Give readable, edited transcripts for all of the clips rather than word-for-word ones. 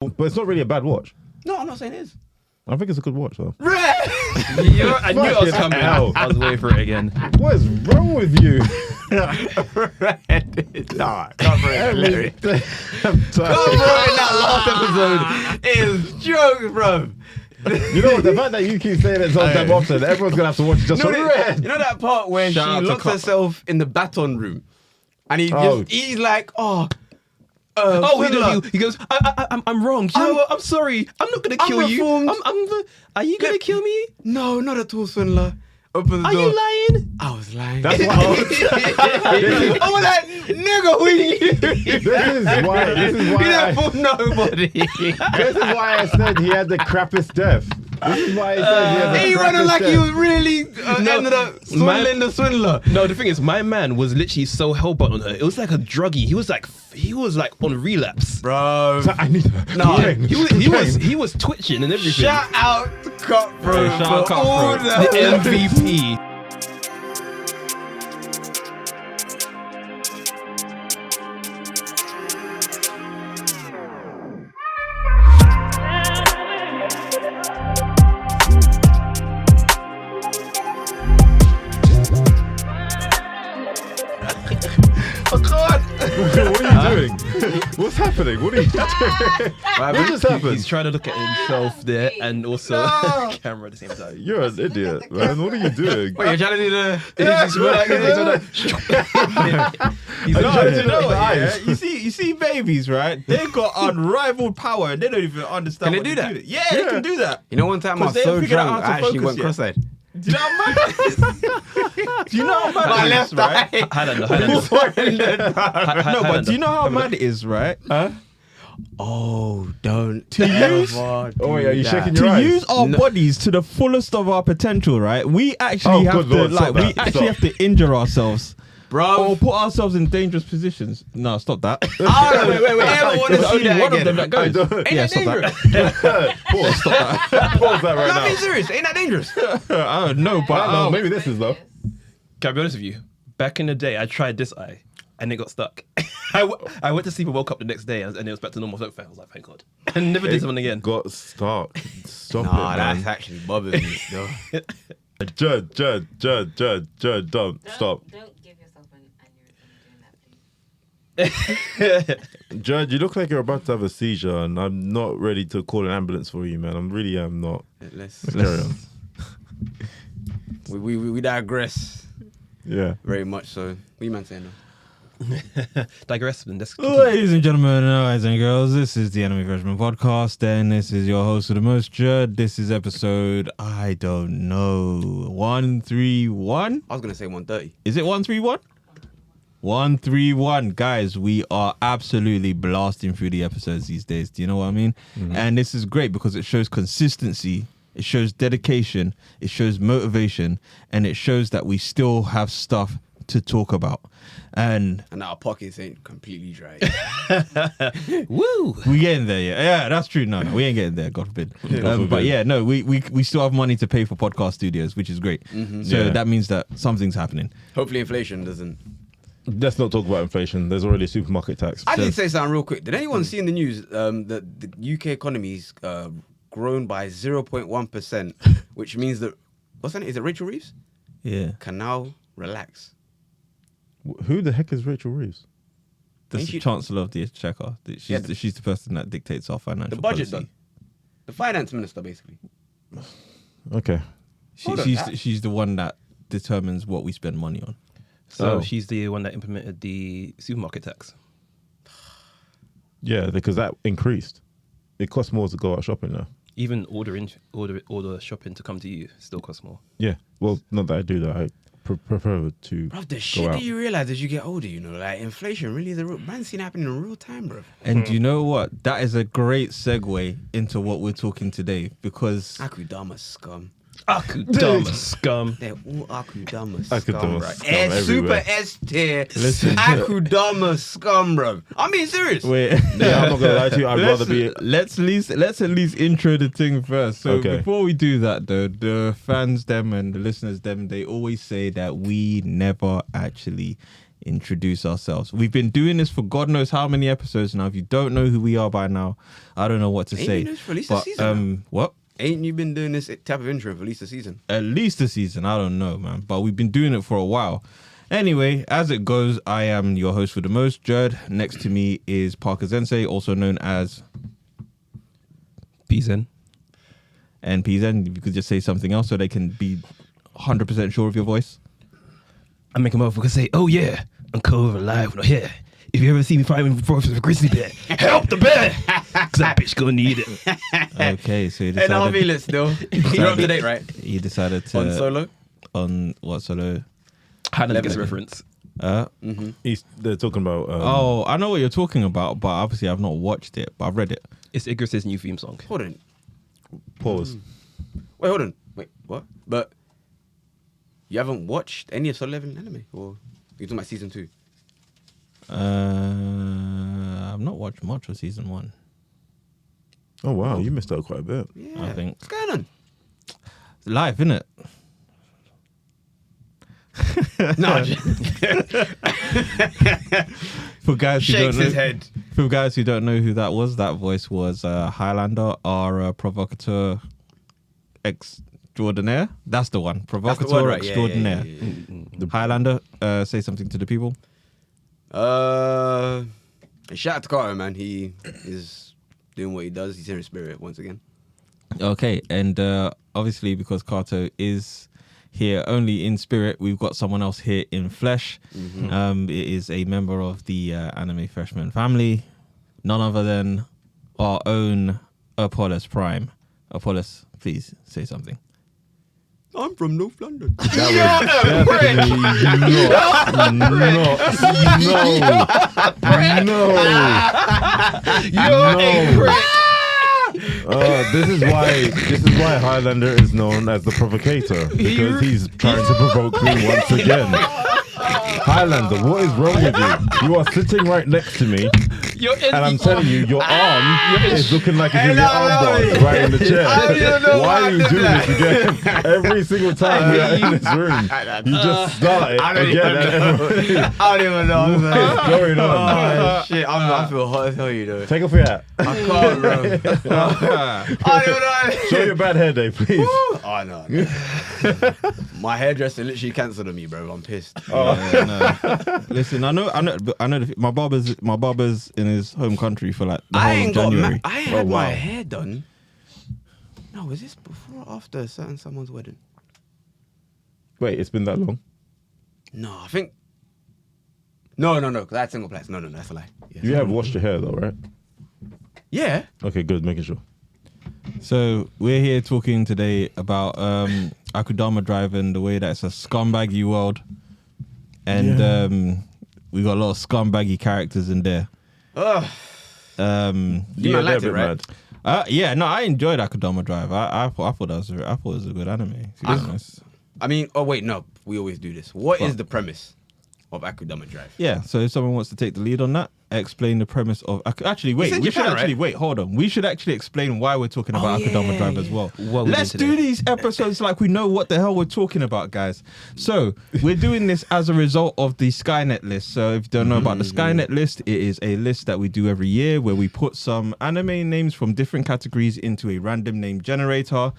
But it's not really a bad watch. No, I'm not saying it is. I think it's a good watch though. I knew it was coming out. I was waiting for it again. What is wrong with you? Nah, Cowboy is hilarious. Cowboy in that last episode is jokes, bro. You know what? The fact that you keep saying it so damn often, everyone's gonna have to watch it just for Red. You know that part when Shout out she to locks Cop. herself in the baton room, and he's like, He goes, I'm wrong. You know what? I'm sorry. I'm not gonna kill you. Are you gonna kill me? No, not at all, Swindler. Open the door. Are you lying? I was lying. That's why. I was like, nigga, This is why. He didn't fool nobody. This is why I said he had the crappiest death. This is why I said he had the He crappiest went like death. he was really ended up swindling the swindler. No, the thing is, my man was literally so hellbent on her. It was like a druggie. He was like on relapse, Bro. So I need her. No. He was twitching and everything. Shout out to Cutthroat Shout out for all Cutthroat, the MVP. What are you doing? What's happening? What are you doing? What just happened? He's trying to look at himself there and also camera at the same time. You're an idiot, man. What are you doing? Wait, you're trying to do the... You see babies, right? They've got unrivaled power and they don't even understand. Can they do that? Yeah, they can do that. You know, one time I was 'Cause they so haven't figured out drunk, how I to actually focus went yet. cross-eyed. Do you know how mad that is? Do you know how mad My it left is, right? eye. Highlander. No, but do you know how mad it is, right? Oh, don't. To use... Oh, wait, are you shaking your To eyes? use our bodies to the fullest of our potential, right? We actually have good to, Lord, stop we that. actually have to injure ourselves. Bro. Or put ourselves in dangerous positions. No, stop that. Wait. I don't want to There's see only that one again. of them that goes. Ain't Yeah, that stop dangerous? Pause. Stop that. Pause that right No, I'm now. being serious. Ain't that dangerous? I don't know, I but don't know. Maybe this is though. Can I be honest with you? Back in the day, I tried this eye and it got stuck. I went to sleep and woke up the next day and it was back to normal. I was like, thank God. And never did something again. Got stuck. Stop it, Nah, man. that's actually bothers me still. Judd, don't stop. Don't give yourself an aneurysm doing that, please. Judd, you look like you're about to have a seizure, and I'm not ready to call an ambulance for you, man. I really am not. Let's Carry on. we digress Yeah. very much so. What you man saying now? Digress. And let's Ladies and gentlemen, boys and girls, this is the Enemy Freshman Podcast, and this is your host with the most, Judd. This is episode, I don't know, 131? I was going to say 130. Is it 131? 131. Guys, we are absolutely blasting through the episodes these days. Do you know what I mean? Mm-hmm. And this is great because it shows consistency, it shows dedication, it shows motivation, and it shows that we still have stuff to talk about. And our pockets ain't completely dry. woo! we getting there, yeah, that's true. No, we ain't getting there, God forbid. But yeah, no, we still have money to pay for podcast studios, which is great. Mm-hmm. So that means that something's happening. Hopefully inflation doesn't. Let's not talk about inflation. There's already a supermarket tax. I did say something real quick. Did anyone see in the news that the UK economy's grown by 0.1%, which means that, what's her name? Is it Rachel Reeves? Yeah, Can now relax. Who the heck is Rachel Reeves? that's Ain't the she- Chancellor of the Exchequer. She's the person that dictates our financial The budget policy. done. The finance minister, basically. Okay. Hold on. She's the one that determines what we spend money on. So she's the one that implemented the supermarket tax. Yeah, because that increased. It costs more to go out shopping now. Even order shopping to come to you still costs more. Yeah. Well, not that I do that. I prefer to Bro, the go shit out. that you realize as you get older, you know, like inflation really is a real, man's seen happening in real time, bro. And you know what? That is a great segue into what we're talking today because Akudama scum. Akudama scum. They're all Akudama Akudama scum, bro. scum Super everywhere. S tier. Listen. Akudama scum, bro. I'm being serious. wait. Yeah, I'm not gonna lie to you. I'd rather be. Let's at least intro the thing first. So Okay. before we do that, though, the fans them and the listeners them, they always say that we never actually introduce ourselves. We've been doing this for God knows how many episodes now. If you don't know who we are by now, I don't know what to say. Been doing this for at least a season what? Ain't you been doing this type of intro for at least a season? At least a season. I don't know, man. But we've been doing it for a while. Anyway, as it goes, I am your host for the most, Jerd. Next to me is Parker Zensei, also known as Peace in. And Pizen. If you could just say something else so they can be 100% sure of your voice. I make a motherfucker say, "Oh yeah, I'm Clover live no here. If you ever see me fighting for a grizzly bear, help the bear, cause that bitch gonna need it." Okay, so you And I'll be decided, lit still. You're up to date, right? you decided to On solo? on what solo? Hannah gets a reference. They're talking about. Oh, I know what you're talking about, but obviously I've not watched it, but I've read it. It's Igris's new theme song. Hold on. Pause. Wait, hold on. Wait, what? But you haven't watched any of Solo Leveling anime? Or you're talking about season 2? I've not watched much of season 1. Oh wow, you missed out quite a bit. Yeah. I think. What's going on? It's live, innit? No. For guys who Shakes don't know, his head. for guys who don't know who that voice was Highlander, our provocateur extraordinaire. That's the one. Provocateur word, right? Yeah, extraordinaire. yeah. Highlander, say something to the people. Shout out to Carter, man. He is doing what he does. He's here in spirit once again. Okay, and obviously because Kato is here only in spirit, we've got someone else here in flesh. It is a member of the Anime Freshman family, none other than our own Apollos Prime. Apollos, please say something. I'm from North London. That was definitely This is why Highlander is known as the provocator, because he's trying to provoke me once again. Highlander, what is wrong with you? You are sitting right next to me, and I'm telling you, your arm is looking like it's in your arm right in the chair. Why are you doing this again? Every single time we are in this room, you just start it again. I don't even know. What's going on? Oh, shit, I feel hot as hell, you know. Take off your hat. I can't, bro. I don't even know. Show your bad hair day, please. Oh, no. My hairdresser literally cancelled on me, bro. I'm pissed. Yeah, no. Listen, I know. My barber's in his home country for like the whole of January. I had my hair done. No, was this before or after someone's wedding? Wait, it's been that long? No, I think. No. That's single place. No, that's a lie. Yeah. You have washed your hair though, right? Yeah. Okay, good. Making sure. So we're here talking today about Akudama Drive and the way that it's a scumbaggy world, and we got a lot of scumbaggy characters in there. Ugh. You might like it, right? I enjoyed Akudama Drive. I thought it was a good anime. To be honest. I mean, oh wait, no, we always do this. What is the premise of Akudama Drive? Yeah, so if someone wants to take the lead on that, explain the premise of. Actually, wait. It's in We should Japan, actually right? wait. Hold on. We should actually explain why we're talking about Akudama Drive as well. What we Let's do do today. these episodes like we know what the hell we're talking about, guys. So we're doing this as a result of the Skynet list. So if you don't know about the Skynet list, it is a list that we do every year where we put some anime names from different categories into a random name generator.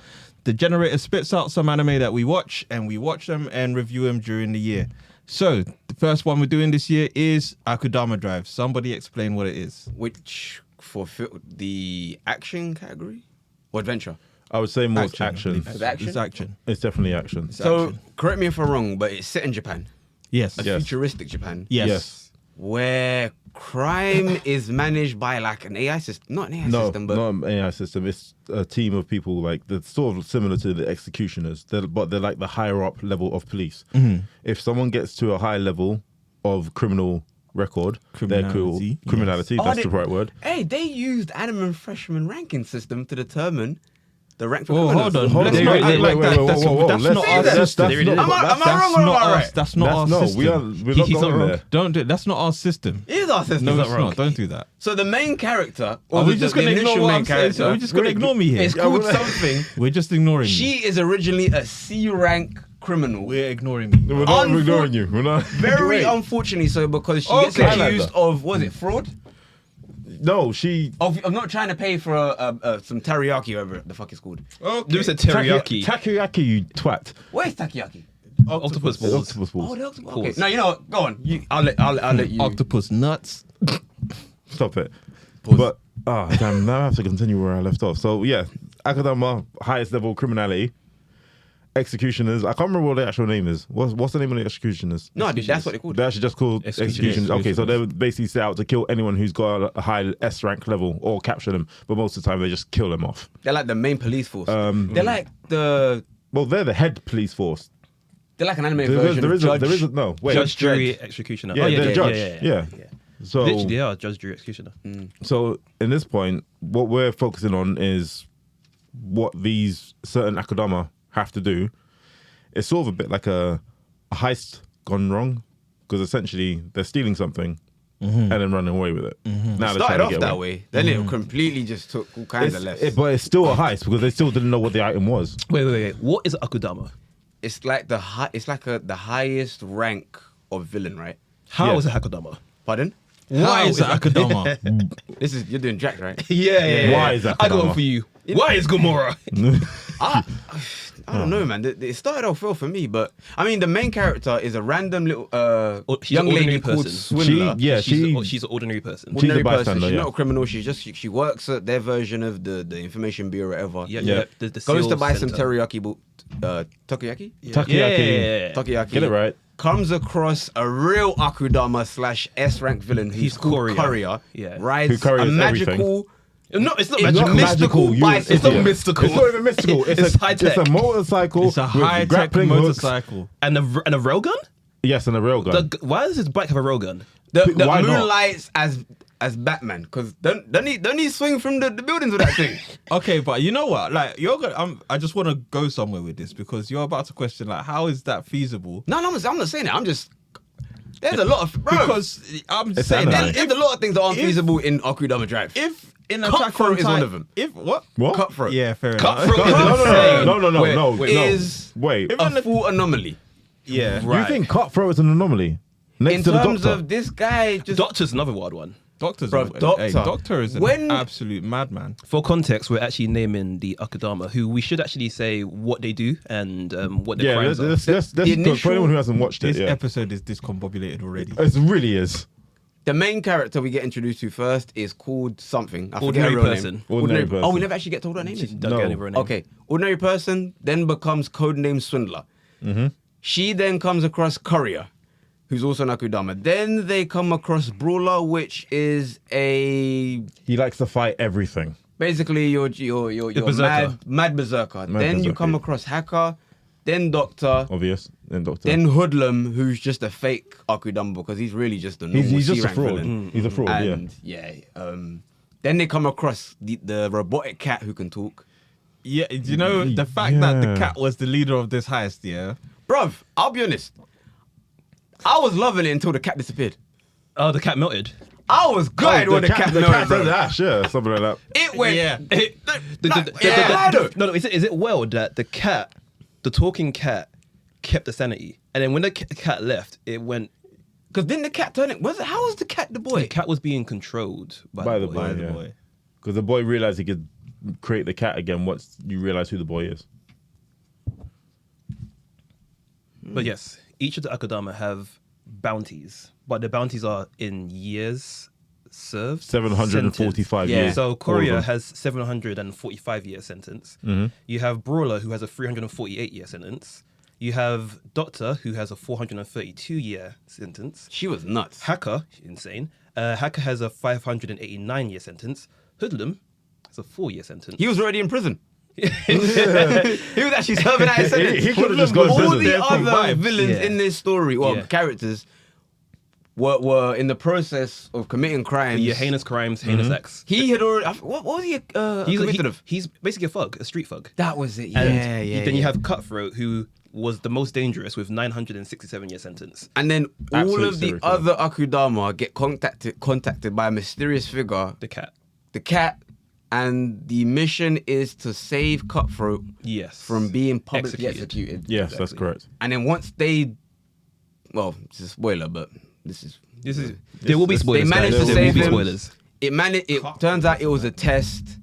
The generator spits out some anime that we watch, and we watch them and review them during the year. So the first one we're doing this year is Akudama Drive. Somebody explain what it is. Which fulfill the action category or adventure? I would say more Action, I action. believe. Is it action? It's action. It's definitely action. So action. correct me if I'm wrong, but it's set in Japan, Yes. a Yes. futuristic Japan, Yes. where crime is managed by like an AI system, not an AI No, system, but not an AI system. It's a team of people like they're sort of similar to the executioners, but they're like the higher up level of police. If someone gets to a high level of criminal record, they're cool. Criminality, yes. Criminality, that's the right word. Hey, they used Anime Freshman ranking system to determine the rank for Oh, criminals. hold on. Hold Let's on, not wait, act wait, like wait, that. wait, That's whoa, whoa, that's let's- not our that's- system. that's not- Am I that's- wrong or am I right? That's not our no, system. we're not He's not going wrong. there. Don't do it. That's not our system. It is our system. No, Is it's that wrong? not. Don't do that. So the main character, or Are we the, just the gonna ignore initial what main I'm saying? character, Are we just gonna ignore me here? it's called something. We're just ignoring you. She is originally a C rank criminal. We're ignoring me. We're not ignoring you. We're not. Very Wait. unfortunately so, because she gets Okay. accused of, was it fraud? No, she. Of not trying to pay for some teriyaki, whatever the fuck it's called. There was a teriyaki. Takoyaki, you twat. Where's takoyaki? Octopus The balls. octopus balls. Oh, the octopus. Balls. Okay. No, you know what? Go on. I'll let you. Octopus nuts. Stop it. Pause. But damn, now I have to continue where I left off. So yeah, Akudama, highest level criminality. Executioners. I can't remember what the actual name is. What's the name of the executioners? No, that's what they called. They're actually just called executioners. Okay, so they're basically set out to kill anyone who's got a high S rank level or capture them. But most of the time, they just kill them off. They're like the main police force. They're like they're Well, they're the head police force. like an anime version of Judge. There is a no. Wait, Judge, jury, executioner. Yeah, they're judge. yeah. So Literally, they are judge, jury, executioner. So in this point, what we're focusing on is what these certain Akudama have to do. It's sort of a bit like a heist gone wrong, because essentially they're stealing something and then running away with it. Now they're trying Started to off get that away. way, then it completely just took all kinds of lefts. But it's still a heist because they still didn't know what the item was. Wait. What is Akudama? It's like the highest rank of villain, right? How Yeah. is it Akudama? Pardon? Why is it Akudama? You're doing Jack, right? Yeah. Why is that I got Akudama? one for you. Why is Gamora? I don't know, man. It started off well for me, but I mean, the main character is a random little She's young an lady ordinary called person. Swindler. She's an ordinary person. She's a Ordinary person. bystander, She's yeah. not a criminal. She works at their version of the information bureau, or whatever. Yeah. The Goes SEAL to buy some center. teriyaki, takoyaki. Takoyaki. Takoyaki. Get it right. Comes across a real Akudama / S rank villain who's He's called Courier. Courier. Yeah. Rides Who couriers a magical. everything. No, it's not It's magical. not mystical you- bicycle. It's not yeah. mystical. It's not even mystical. It's high-tech. It's a motorcycle. It's a with high-tech grappling hooks. motorcycle. And a railgun? Yes, and a railgun. Why does his bike have a railgun? The Why not? moonlights as Batman, because don't he swing from the buildings with that thing? Okay, but you know what? Like you're gonna. I just want to go somewhere with this because you're about to question like how is that feasible? No, I'm not saying it. I'm just. There's a lot of Because I'm It's saying anime. that there's a lot of things that aren't if- feasible in Akudama Drive. if in Attack on Cutthroat is one Titan- of them. If what? What? Cutthroat Yeah, fair Cutthroat enough. is insane. No. is Wait. a full anomaly. Yeah. You think Cutthroat is an anomaly? Next In to the terms Doctor. of this guy, just Doctor's another wild one. Doctor's Bruv, Doctor is an When- absolute madman. For context, we're actually naming the Akudama, who we should actually say what they do and what their Yeah, crimes are. let's The for initial- anyone who hasn't watched it, This yeah. episode is discombobulated already. It really is. the main character we get introduced to first is called something. I forget Ordinary her real person. name. Ordinary person. Oh, we never actually get told what her name is. Don't No. get any real name. Okay, ordinary person then becomes codename Swindler. She then comes across Courier, who's also an Akudama. Then they come across Brawler, which is a He likes to fight everything. basically your berserker. mad berserker. Mad Then you berserker, come yeah. across Hacker, then Doctor, Obvious. Then Doctor. then Hoodlum, who's just a fake Akudama because he's really just a normal he's just a C-rank fraud. villain. He's a fraud, yeah. And then they come across the robotic cat who can talk. Yeah, you know the fact that the Yeah. cat was the leader of this heist. Yeah. Bruv, I'll be honest. I was loving it until the cat disappeared. Oh, the cat melted. I was glad when the cat the melted, cat bro. said Ash, yeah, something like that. It went. Yeah. No, is it well that the cat, the talking cat, kept the sanity, and then when the cat left, it went. Because didn't the cat turn it? How was the cat the boy? The cat was being controlled by the boy. By the yeah. boy. Because the boy realized he could create the cat again once you realize who the boy is. But yes, each of the Akudama have bounties, but the bounties are in years served. 745 Yeah. years. So all of Courier them. has 745-year sentence. Mm-hmm. You have Brawler, who has a 348-year sentence. You have Doctor, who has a 432-year sentence. She was nuts. Hacker, insane. Hacker has a 589-year sentence. Hoodlum has a 4-year sentence. He was already in prison. He was actually serving out his sentence. He could've just gone to All prison. the There for other vibes. villains Yeah. in this story, or Yeah. characters, were in the process of committing crimes. Yeah, heinous crimes, heinous acts. He had already. What was he convicted of? He's basically a thug, a street thug. That was it. And then you have Cutthroat, who was the most dangerous with 967-year sentence. And then all Absolute of the serial killer. other Akudama get contacted by a mysterious figure, The cat. the cat, and the mission is to save Cutthroat Yes. from being publicly Executed. executed. Yes, that's correct. And then once they, well, it's a spoiler, but this is There will be spoilers. They managed guys. to There will save be him. spoilers. It turns out it was a test,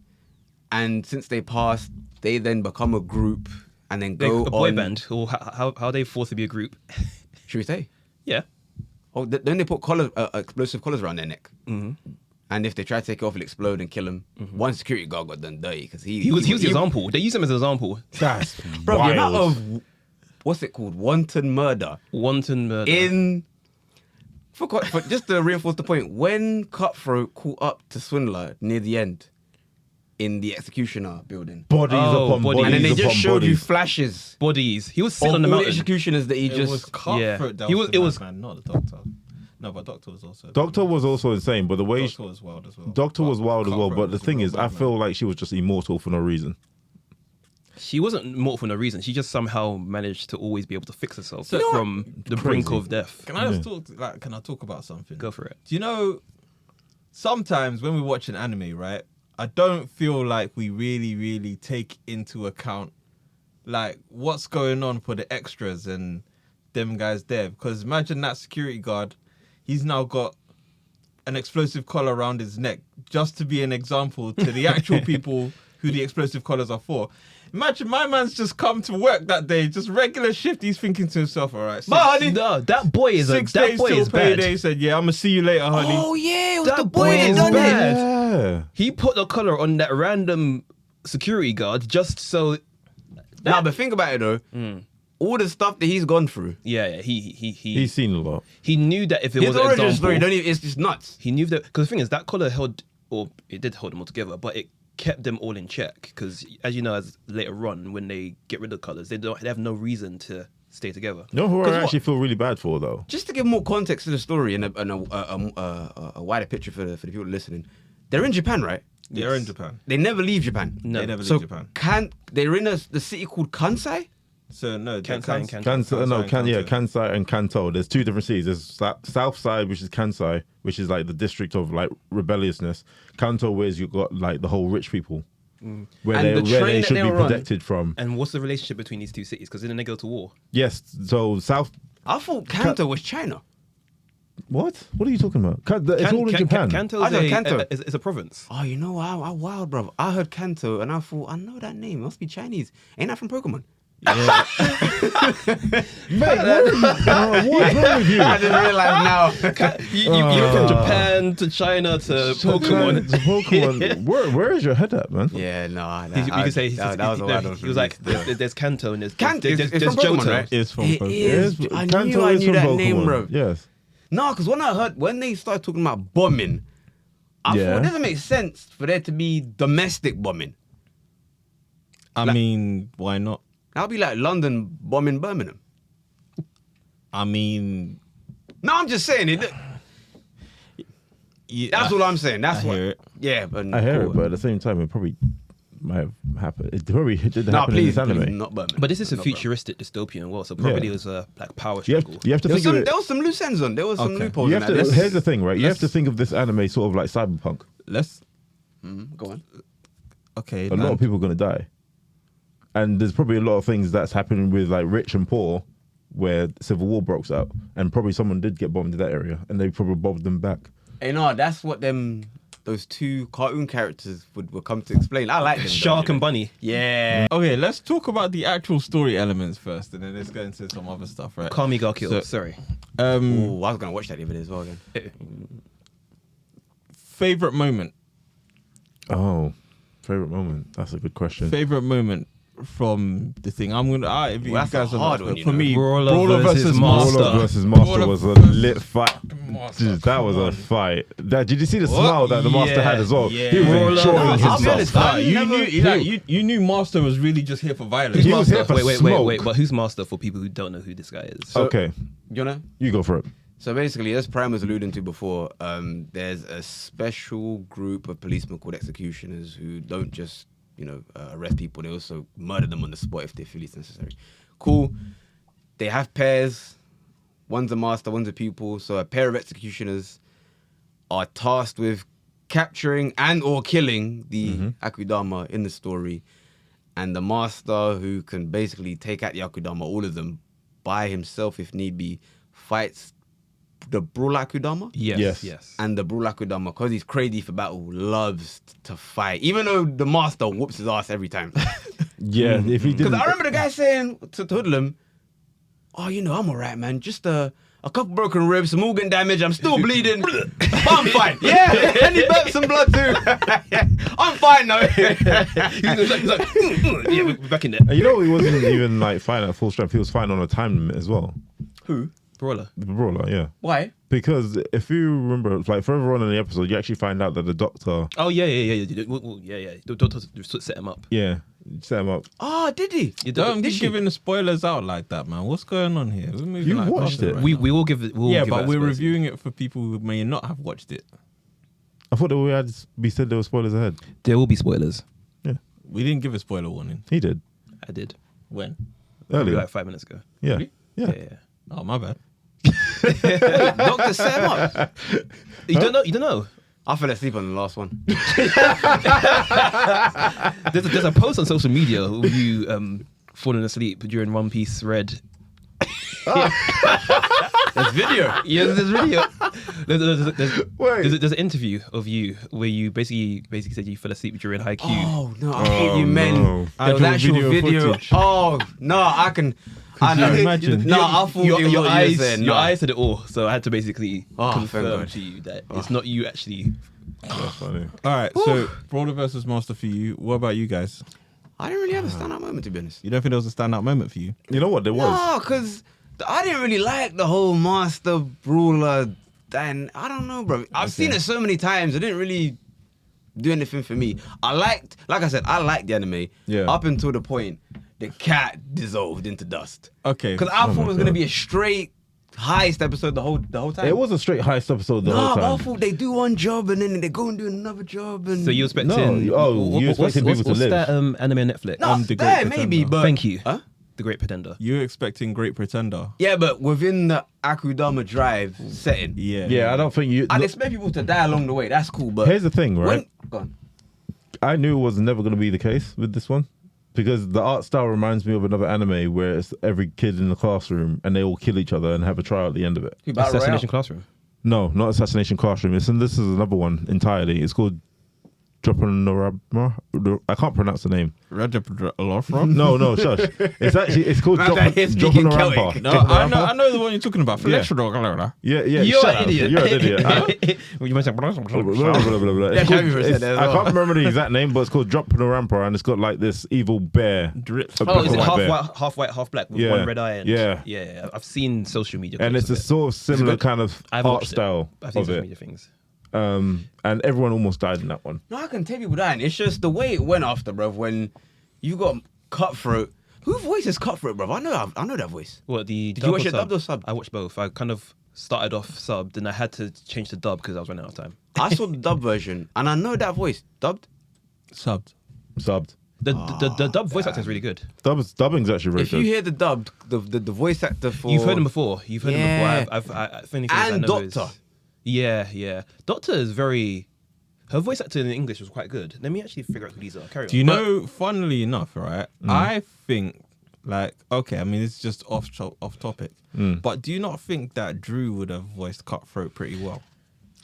and since they passed, they then become a group and then They're go a boy on. band, or how are they forced to be a group? Should we say? Yeah. Oh, then they put explosive collars around their neck. Mm-hmm. And if they try to take it off, it'll explode and kill him. One security guard got done dirty because He was the example. They use him as an example. That's Bro, the amount wild. of what's it called, wanton murder Wanton murder. but just to reinforce the point, when Cutthroat caught up to Swindler near the end in the executioner building, Bodies Oh, upon bodies. bodies and then they upon just showed you bodies. flashes Bodies. He was of sitting on the all the mountain. executioners that he It was just. Cutthroat that He was was- the it was- madman, not the Doctor. No, but Doctor was also. Doctor was also insane, but the way Doctor was wild as well. Doctor was wild as well. Cutthroat But the was a thing real is, I madman. feel like she was just immortal for no reason. She wasn't mortal for no reason. She just somehow managed to always be able to fix herself So- from the brink Crazy. of death. Can I just talk? Can I talk about something? Go for it. Do you know? Sometimes when we watch an anime, right, I don't feel like we really take into account like what's going on for the extras and them guys there. Because imagine that security guard, he's now got an explosive collar around his neck just to be an example to the actual people who the explosive collars are for. Imagine my man's just come to work that day, just regular shift. He's thinking to himself, all right, No, that boy is six that days boy till is bad. payday. He said, yeah, I'm gonna see you later, honey. Oh yeah, it was That the boy boy that is done bad. it. Yeah. He put the collar on that random security guard just so. Nah, but think about it though. All the stuff that he's gone through. Yeah, He's seen a lot. he knew that if it His was an origin example, story, don't even, it's just nuts. he knew that because the thing is that collar held, or it did hold them all together, but it kept them all in check. Because as you know, as later on when they get rid of colors, they have no reason to stay together. You know who I 'Cause what- actually feel really bad for though? Just to give more context to the story and a wider picture for the people listening, they're in Japan, right? They're in Japan. They never leave Japan. No. They never So leave Japan. they're in the city called Kansai? So no, Kansai and Kanto. Kansai and Kanto. There's two different cities. There's South Side, which is Kansai, which is like the district of like rebelliousness. Kanto, where you got like the whole rich people, where And they the where train they that should they be were on- protected from. And what's the relationship between these two cities? Because then they go to war. Yes. So South. I thought Kanto was China. What? What are you talking about? It's all in Japan. Kanto I know is Kanto. is a province. Oh, you know, I wild, bro. I heard Kanto and I thought, I know that name. It must be Chinese. Ain't that from Pokemon? Mate, what's wrong with you? I didn't realize now. You went from Japan to China to Pokemon. Pokemon. Where is your head at, man? Yeah, no. You can say that was a wild one. he was like, there's Kanto and there's Kanto, there's it's from Pokemon, Johto. right? It's from It Pokemon. is. Yes, I Kanto is knew from that Pokemon. name, bro. Yes. No, because when they started talking about bombing, I Yeah. thought it doesn't make sense for there to be domestic bombing. I mean, why not? That'll be like London bombing Birmingham. I mean, No, I'm just saying it. yeah, That's all I'm saying. That's I what. hear it. Yeah, but I hear cool. it, but at the same time, it probably might have happened. It probably did No, happen please, in this anime. not Birmingham. But this is a Not Birmingham. futuristic dystopian world, so probably Yeah. there's a like power You struggle. have to There was, think of some, it. there was some loose ends on. There was some Okay. loopholes You in have that. to, here's the thing, right? You have let's- to think of this anime sort of like cyberpunk. let's. Go on. Okay, A lot of people are going to die. And there's probably a lot of things that's happening with like rich and poor where civil war broke out. And probably someone did get bombed in that area and they probably bombed them back. Hey, no, that's what those two cartoon characters would come to explain. I like them. Shark and Bunny. Yeah. Okay, let's talk about the actual story elements first, and then let's go into some other stuff, right? Kami got killed. So- Sorry. Ooh, I was gonna watch that the other day as well. Again. Favorite moment. Oh, favorite moment. That's a good question. Favorite moment from the thing. I'm gonna. If you Well, that's guys a are hard not, one, you for know. me, Brawler versus Master Master. versus Master Brawler was a versus lit fight. Master, Dude, that was come a on. fight. Did you see the smile that the Master Yeah, had as well? yeah. He was Brawler enjoying versus I'll be honest, himself. I you never- knew, like, you knew Master was really just here for violence. He was here for wait, smoke. but who's Master for people who don't know who this guy is? Okay, You know. you go for it. So basically, as Prime was alluding to before, there's a special group of policemen called executioners who don't just, arrest people. They also murder them on the spot if they feel it's necessary. Cool. They have pairs. One's a master, one's a pupil. So a pair of executioners are tasked with capturing and or killing the Akudama in the story, and the master who can basically take out the Akudama, all of them, by himself if need be, fights the Brawl Akudama. Yes. And the Brawl Akudama, because he's crazy for battle, loves to fight, even though the master whoops his ass every time. Yeah, if he Because didn't. I remember the guy saying to Hoodlum, "Oh, I'm alright, man. Just a couple broken ribs, some organ damage. I'm still bleeding, but I'm fine." Yeah, and he burped some blood too. I'm fine now. He's like, yeah, we're back in there. And you know, he wasn't even like fighting at full strength. He was fighting on a time limit as well. Who? Brawler. The brawler, yeah. Why? Because if you remember, like further on in the episode, you actually find out that the doctor, Oh yeah. The doctor set him up. set him up. Oh, did he? Don't Did be she? giving the spoilers out like that, man. What's going on here? We're moving You like watched faster it. right We now. will give it. We'll yeah, give but it we're space. reviewing it for people who may not have watched it. I thought that we said there were spoilers ahead. There will be spoilers. Yeah, We didn't give a spoiler warning. he did I did. When? Probably earlier. like 5 minutes ago. Yeah, Really? yeah. Yeah. Oh, my bad. Doctor set him up. You don't know. You don't know. I fell asleep on the last one. There's a post on social media of you falling asleep during One Piece Red. There's video. Yeah, there's video. Wait. There's an interview of you where you basically said you fell asleep during Haikyuu. Oh no, I thought you meant no. there was Actual actual video. footage. Oh no, I can. I know. you imagine? No, I thought your, it was your what eyes, you were saying. your No. eyes said it all. So I had to basically Oh, thank confirm God. to you that it's not you actually. That's funny. All right, so Brawler versus Master for you. What about you guys? I didn't really have a standout moment, to be honest. You don't think there was a standout moment for you? You know what there was? No, because I didn't really like the whole Master Brawler. And I don't know, bro. I've seen it so many times. It didn't really do anything for me. Like I said, I liked the anime. Yeah. Up until the point the cat dissolved into dust. Okay. Because I Oh thought my it was gonna God. be a straight heist episode the whole time. It was a straight heist episode the No, whole but I time. thought they do one job and then they go and do another job. And So you expecting? No, oh, you expecting people to what's live. that anime on Netflix? no, The Great there maybe, Pretender. but Thank you. Huh? The Great Pretender. You're expecting Great Pretender. Yeah, but within the Akudama Drive setting. Yeah. Yeah, I don't think you. I'd expect people to die along the way. That's cool, but Here's the thing, right? Go on. I knew it was never going to be the case with this one because the art style reminds me of another anime where it's every kid in the classroom and they all kill each other and have a trial at the end of it. Battle Assassination Royale. Classroom. No, not Assassination Classroom. This is another one entirely. It's called Dropanorama. I can't pronounce the name. No, No, shush. It's called Man, that is speaking Celtic. Dropanorama. I know the one you're talking about. Yeah. Yeah, You're shut an up. idiot. You're an idiot. You might say, Blah, blah, blah, blah. Yeah, It's Shabby called- said that as I well. can't remember the exact name, but it's called Drop Panorama, and it's got like this evil bear. Drip. A Oh, black is and it white bear. half white, half black with Yeah. one red eye? And, Yeah. yeah. I've seen social media. And clips it's a of it. sort of similar good? kind of I've art watched it. style I've seen of social it. media things. And everyone almost died in that one. No, I can tell people dying. It's just the way it went after, bruv. When you got Cutthroat. Who voices Cutthroat, bruv? I know that voice. What the? Did you watch it dubbed or subbed? I watched both. I kind of started off subbed, and I had to change the dub because I was running out of time. I saw the dub version, and I know that voice dubbed. Subbed. Subbed. The dub voice acting is really good. Dubbing's actually really If you good. hear the dubbed, the voice actor for You've heard him before. You've heard Yeah. him before. I've only things I And know is- Doctor. Yeah. Doctor is very. Her voice acting in English was quite good. Let me actually figure out who these are. Carry on. Do you know, funnily enough, right? I think, like, okay, I mean, it's just off topic. But do you not think that Drew would have voiced Cutthroat pretty well?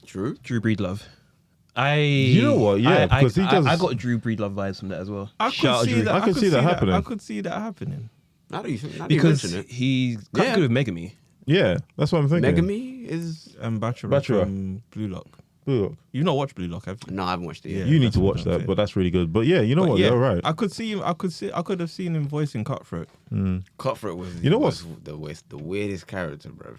Drew. Drew Breedlove? You know what? Yeah, because he does. I got Drew Breedlove vibes from that as well. I Shout out could see Drew. that. I could see that happening. I could see that happening. Now that you mention Because it. he's quite Yeah. good with Megami. Yeah, that's what I'm thinking. Megami is. And Bachelor Bachelor. from Blue Lock. Look, You've not watched Blue Lock, have you? No, I haven't watched it yet. you need that's to what watch I'm that, saying. but that's really good. But yeah, you know But what? yeah, You're right. I could see him. I could have seen him voicing Cutthroat. Cutthroat was. You know was the weirdest character, bruv.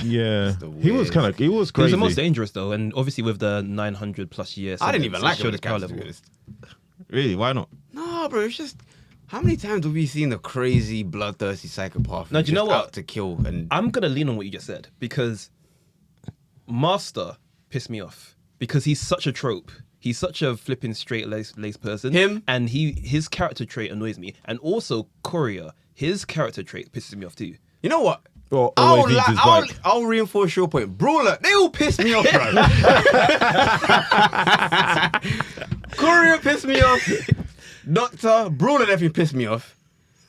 Yeah, the he was weirdest. he was He crazy. was the most dangerous though, and obviously with the 900 plus years. I didn't even like him showed as his a power character, to be level. honest. Really? Why not? No, bro, it's just how many times have we seen a crazy, bloodthirsty psychopath? No, who's do you know just what? out to kill and I'm gonna lean on what you just said because Master pissed me off because he's such a trope. He's such a flipping straight laced person. Him? And his character trait annoys me. And also Courier, his character trait pisses me off too. you know what? Or always needs his bike. I'll reinforce your point. Brawler, they all piss me off, bro. Courier pissed me off. Doctor, Brawler definitely pissed me off.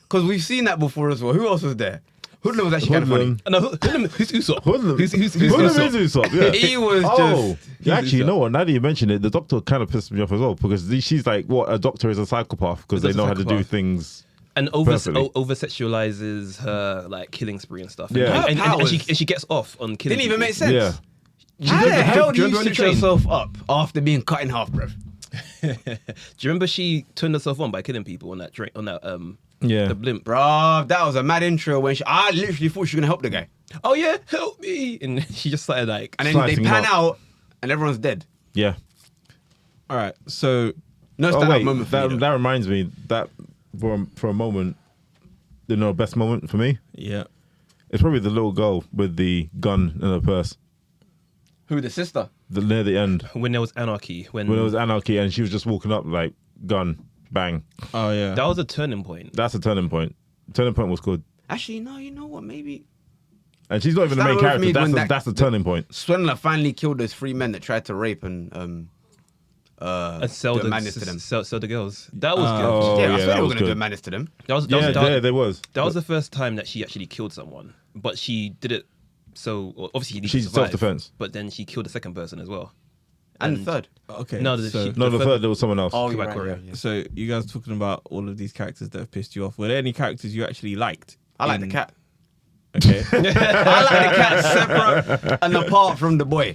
Because we've seen that before as well. Who else was there? Hoodlum was actually kind of funny. No, who's Usopp? Hoodlum. Who's Hoodlum Usopp? is Usopp, yeah. He was Oh, just... actually, you know what? Now that you mention it, the doctor kind of pissed me off as well because she's like, what? A doctor is a psychopath because they Is a know how to do psychopath. things. And Perfectly. over sexualizes her like killing spree and stuff. Yeah. And Her powers she gets off on killing. Didn't even make sense. Yeah. How the hell do you remember on the switch train? yourself up after being cut in half, bro? Do you remember she turned herself on by killing people on that train Yeah. the blimp? Bro, that was a mad intro when I literally thought she was going to help the guy. Oh yeah, help me! And she just started like. And then Slicing they pan him out and everyone's dead. Yeah. All right, so No Oh, standout wait. moment for me, That reminds me that for a moment, best moment for me? yeah, It's probably the little girl with the gun in her purse Who, the sister? near the end When there was anarchy, when when it was anarchy and she was just walking up like gun, bang. oh yeah, that was a turning point. That's a turning point. Turning point was good. Actually, no, you know what? Maybe And she's not even the main Started with me character. when That's the turning point. Swindler finally killed those 3 men that tried to rape and And sell do the madness to them. Sell the girls. That was good. Oh, yeah, I yeah, thought that they were was going to do good. madness to them. That was There was. That was the first time that she actually killed someone, but she did it. So obviously, he needed She's to survive, self-defense. But then she killed the second person as well. And the third. okay. No, so, No, the third there was someone else. Oh, Go you're back, right, Korea. yeah. so you guys talking about all of these characters that have pissed you off. Were there any characters you actually liked? I like the cat. Okay. I like the cat separate and apart from the boy.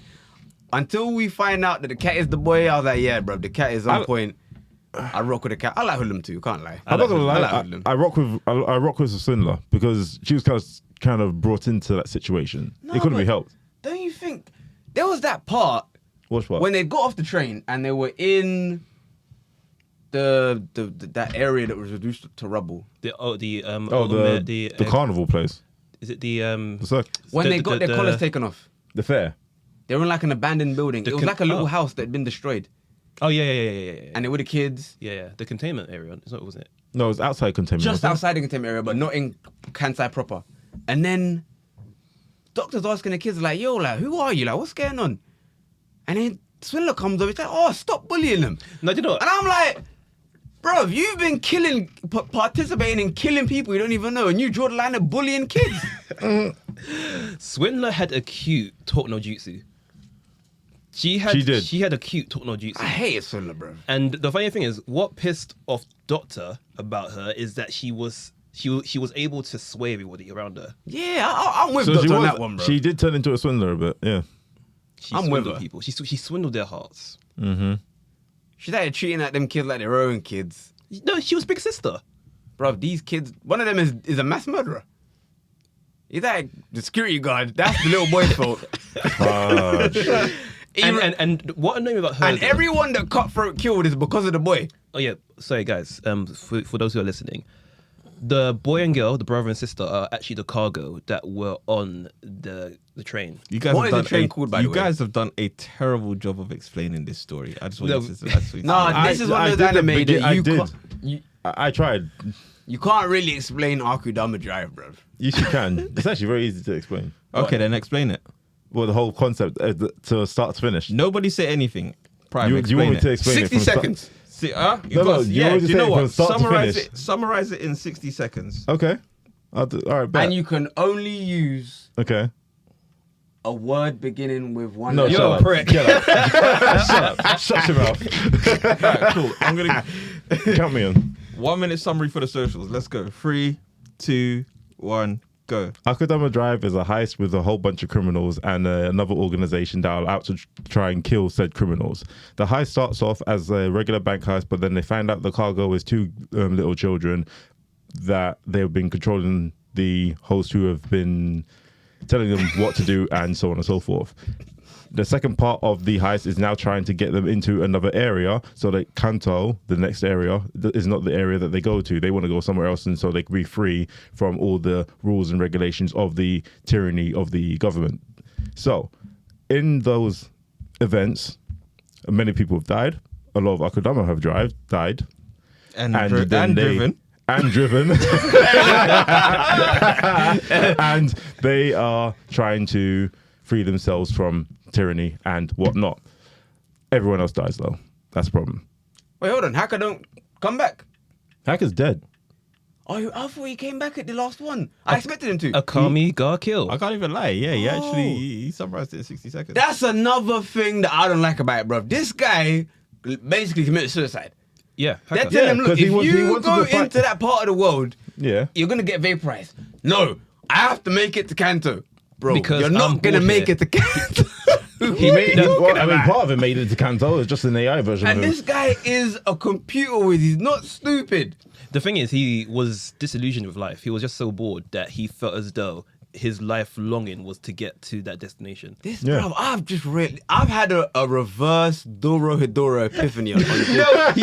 Until we find out that the cat is the boy, I was like, yeah, bro, the cat is on point. I rock with the cat. I like Hoodlum too, can't lie. I'm not gonna I lie. like Hoodlum. I rock with Swindler because she was kind of brought into that situation. No, it couldn't be but helped. Don't you think there was that part Watch what? when they got off the train and they were in that area that was reduced to rubble? the the carnival place, is it the the circus, When they got their collars taken off, the fair. they were in like an abandoned building. The It was con- like a little oh. house that had been destroyed, Oh yeah. and they were the kids yeah. The containment area, wasn't it? No, it was outside containment. just wasn't it? outside the containment area, but not in Kansai proper. And then doctor's asking the kids like, "Yo, like, who are you? Like, what's going on?" And then Swindler comes over. He's like, "Oh, stop bullying them." No, you know what? And I'm like, bro, you've been participating in killing people you don't even know, and you draw the line of bullying kids. Swindler had a cute talk no jutsu. She did. She had a cute talk no jutsu. I hate Swindler, bro. And the funny thing is, what pissed off Doctor about her is that she was able to sway everybody around her. Yeah, I'm with So Doctor she on was. that one, bro. She did turn into a swindler a bit. Yeah. She I'm with swindled her. people. She swindled their hearts. She started treating like them kids like their own kids. No, she was big sister. Bro, these kids, one of them is a mass murderer. He's like the security guard. That's the little boy's fault. And what annoyed me about her? And though- everyone that Cutthroat killed is because of the boy. Oh yeah, sorry guys. For those who are listening, the boy and girl, the brother and sister, are actually the cargo that were on the train. You guys What have is the done train called, by the you way? guys have done a terrible job of explaining this story. I just want No. you to. I just want you to Nah, say this is one I of those did the anime begin- that I you did. can't, I tried. you can't really explain Akudama Drive, bro. You can. It's actually very easy to explain. that. Okay, then explain it. Well, the whole concept to start to finish. Nobody say anything. Prime, Do you explain want me it. to explain 60 it from seconds. See, No, you already do you said know it what? from start to Summarize finish. it. Summarize it in 60 seconds. Okay. All right, bet. And you can only use Okay. a word beginning with one No, letter. shut You're a up. prick. Get up. Shut up. Shut your mouth. Alright, cool. I'm gonna Count me on. 1 minute summary for the socials. Let's go. 3, 2, 1, go. Akudama Drive is a heist with a whole bunch of criminals and another organization that are out to try and kill said criminals. The heist starts off as a regular bank heist, but then they find out the cargo is two little children that they've been controlling the host who have been telling them what to do and so on and so forth. The second part of the heist is now trying to get them into another area so that Kanto, the next area, is not the area that they go to. They want to go somewhere else and so they can be free from all the rules and regulations of the tyranny of the government. So, in those events, many people have died. A lot of Akudama have died. And then they- driven. and driven. And they are trying to free themselves from tyranny and whatnot. Everyone else dies, though. That's the problem. Wait, hold on. Hacker don't come back. Hacker's dead. Oh, I thought he came back at the last one. I expected him to. Akami got killed. I can't even lie. Yeah, he Oh. actually he summarized it in 60 seconds. That's another thing that I don't like about it, bro. This guy basically committed suicide. Yeah, They're Hacker. telling him, look, 'cause he if wants- he you wanted go to fight- into that part of the world, Yeah. you're gonna get vaporized. No, I have to make it to Kanto, bro. Because you're not I'm gonna bored make here. it to Kanto. He made that. Well, I mean, part of it made it to Kanto. It's just an AI version And of him. this guy is a computer with. He's not stupid. The thing is, he was disillusioned with life. He was just so bored that he felt as though his life longing was to get to that destination. This, Yeah. bro, I've had a reverse Dorohedoro epiphany on this. You know how he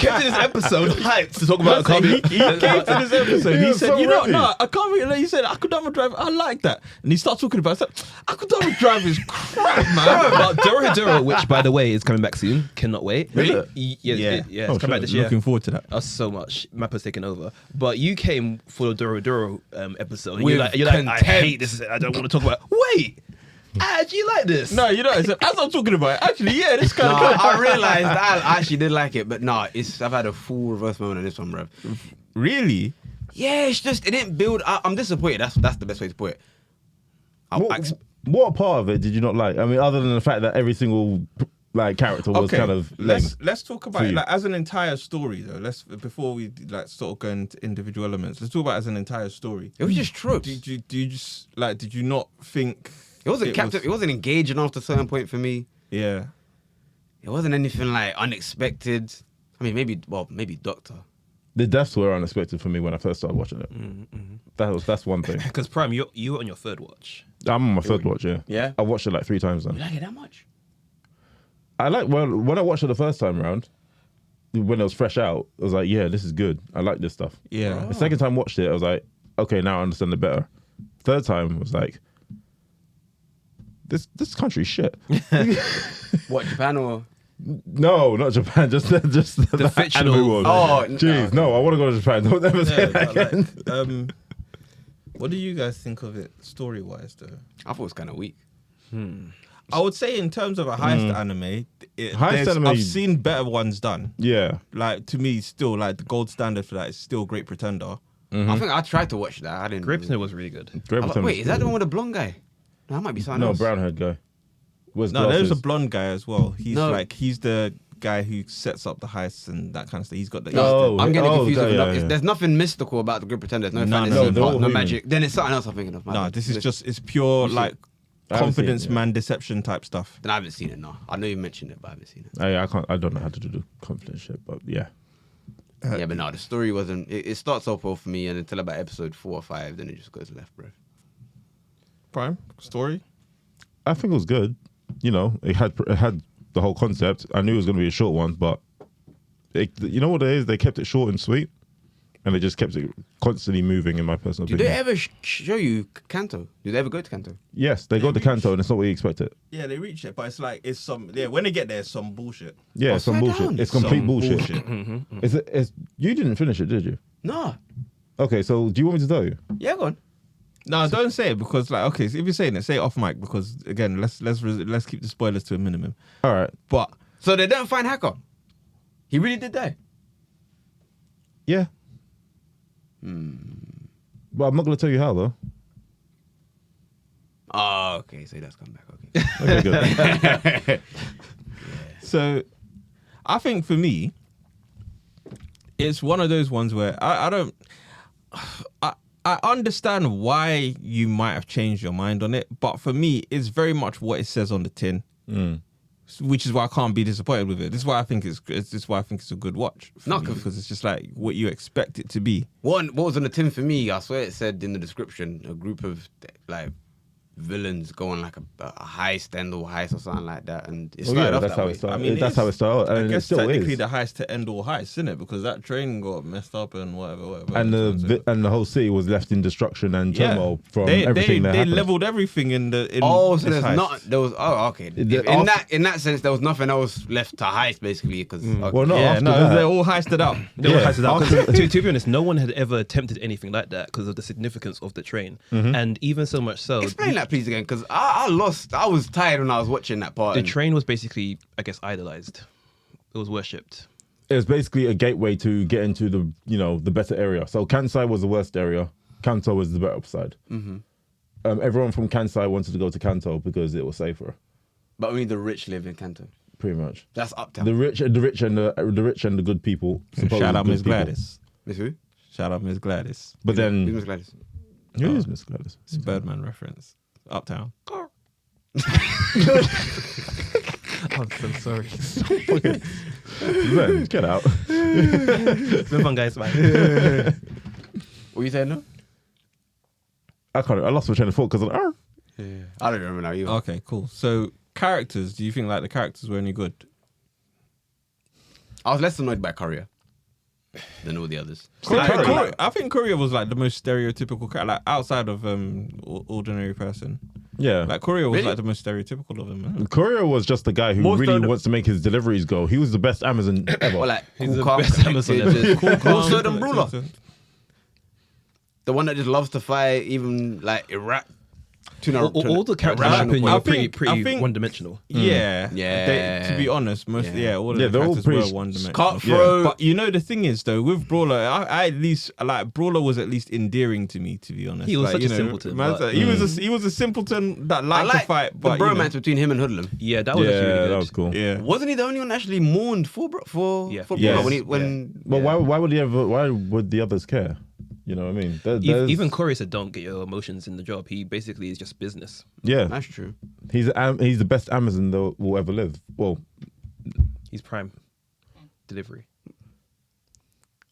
kept in this episode hyped to talk about Akami? He came to this episode. He He was said, so "You know, ready. no, I can't really." He said, "Akudama Drive, I like that." And he starts talking about it. Akudama Drive is crap, man. But Dorohedoro, which by the way is coming back soon, cannot wait. Really? Yeah, Oh, it's coming back this year. Looking forward to that. Us so much. Mappa's taking over. But you came for the Dorohedoro episode. And With you're like, I contempt. hate this. I don't want to talk about it. Wait, I actually like this. No, you know, as I'm talking about it, actually, yeah, this kind No, of. I realized that I actually did like it, but no, I've had a full reverse moment on this one, bro. Really? Yeah, it's just it didn't build. I'm disappointed. That's the best way to put it. What part of it did you not like? I mean, other than the fact that every single like character was kind of lame. Let's talk about for it you. like as an entire story though. Let's before we like sort of go into individual elements. Let's talk about it as an entire story. It was just tropes. Do you just like? Did you not think It wasn't captive. It wasn't engaging after a certain point for me. Yeah. It wasn't anything like unexpected. I mean, maybe Doctor. The deaths were unexpected for me when I first started watching it. That's one thing. Because Prime, you were on your third watch. I'm on my third watch. Yeah. Yeah? I watched it like 3 times now. You like it that much? When I watched it the first time round, when it was fresh out, I was like, yeah, this is good. I like this stuff. Yeah. The second time I watched it, I was like, okay, now I understand it better. Third time was like, this country's shit. What, Japan or? No, not Japan. Just the fictional- anime world. Oh, jeez, no, I want to go to Japan. Don't ever say that again. What do you guys think of it story wise though? I thought it was kind of weak. I would say in terms of a heist anime, Anime- I've seen better ones done. Yeah. Like to me, still like the gold standard for that is still Great Pretender. I think I tried to watch that. I didn't. Grapesmith was really good. Great Wait, Pretender is that the one with the blonde guy? No, that might be something No, else. brown haired guy. With No, there's a glasses. blonde guy as well. He's No. he's the guy who sets up the heists and that kind of stuff. He's got the Oh, I'm getting confused. yeah, with yeah. There's nothing mystical about the Great Pretender. There's no No, fantasy, no, no, they're all human. magic. Then it's something else I'm thinking of. My No, bad. this is just it's pure like I haven't seen it, confidence yeah. man deception type stuff. Then I haven't seen it. No, I know you mentioned it, but I haven't seen it. I don't know how to do the confidence shit, but yeah. Yeah, but no, the story wasn't. It starts off well for me, and until about episode 4 or 5, then it just goes left, bro. Prime story. I think it was good. You know, it had the whole concept. I knew it was going to be a short one, but you know what it is? They kept it short and sweet, and they just kept it constantly moving. In my personal Do they opinion, ever show you Kanto? Do they ever go to Kanto? yes, they got the Kanto, and it's not what you expected. Yeah, they reach it, but it's like it's some when they get there, it's some bullshit. Yeah, it's some Upside bullshit. down. It's complete Some bullshit. It's you didn't finish it, did you? No. Okay, so do you want me to tell you? Yeah, go on. No, don't say it because like okay, so if you're saying it, say it off mic because again, let's keep the spoilers to a minimum. All right. But So they don't find Hacker. He really did die. Yeah. But I'm not going to tell you how though. Oh, okay. So he does come back. Okay. Okay, good. so I think for me, it's one of those ones where I don't. I understand why you might have changed your mind on it, but for me, it's very much what it says on the tin, which is why I can't be disappointed with it. This is why I think it's a good watch. For No, me, because it's just like what you expect it to be. What was on the tin for me? I swear it said in the description a group of like villains go on like a heist, end all heist or something like that, and it Oh, started yeah, off that's that how way. it started. I mean, that's how it started, I and it guess still technically is. the heist to end all heists, isn't it? Because that train got messed up and whatever. And the whole city was left in destruction and turmoil from everything that they happened. leveled everything in the. In Oh, so this there's heist. not. There was. Oh, okay. In that sense, there was nothing else left to heist, basically. Because Well, no, Yeah, after no, that, they're all heisted up. They were Yeah. heisted out. 'Cause to be honest, no one had ever attempted anything like that because of the significance of the train, and even so much so, explain that, please, again, because I lost. I was tired when I was watching that part. the and- train was basically, I guess, idolized. It was worshipped. it was basically a gateway to get into the better area. So Kansai was the worst area. Kanto was the better side. Everyone from Kansai wanted to go to Kanto because it was safer, But only the rich live in Kanto. pretty much. That's uptown. The rich and the good people. supposedly Shout out good Miss people. Gladys. Miss who? Shout out Miss Gladys. But Who's then, Miss Gladys? who is Miss Gladys? It's a Birdman reference. Uptown. I'm so sorry. Ben, get out. Move on, guys. Bye. What you saying now? I lost my train of thought because I was like, I don't remember now. You. Okay, cool. So characters, do you think like the characters were any good? I was less annoyed by Courier than all the others. I think Courier was like the most stereotypical character, like outside of ordinary person. yeah. Like Courier was Really? like the most stereotypical of them. Man. Courier was just the guy who Most really of the- wants to make his deliveries go. He was the best Amazon ever. Or like He's cool, the calm, best Amazon collected, ever. just cool, Calm, than Brawler. collected. The one that just loves to fight, even like Iraq. All the characters, in my Iraq- opinion, I were think- pretty I think- one-dimensional. Yeah, Yeah. to be honest, all Yeah, the they're all characters pretty were one dimensional. Cutthroat. But you know the thing is though, with Brawler, I at least like Brawler was at least endearing to me, to be honest. He was Like, such a simpleton, but- he was a simpleton that I liked to like fight, the but you know, bromance between him and Hoodlum. Yeah, that was actually really good. that was cool. yeah. Wasn't he the only one that actually mourned for Yeah. Brawler Yes. when But why would the others care? You know what I mean? Even Corey said, "Don't get your emotions in the job." He basically is just business. yeah, That's true. he's the best Amazon that will ever live. Well, He's prime delivery.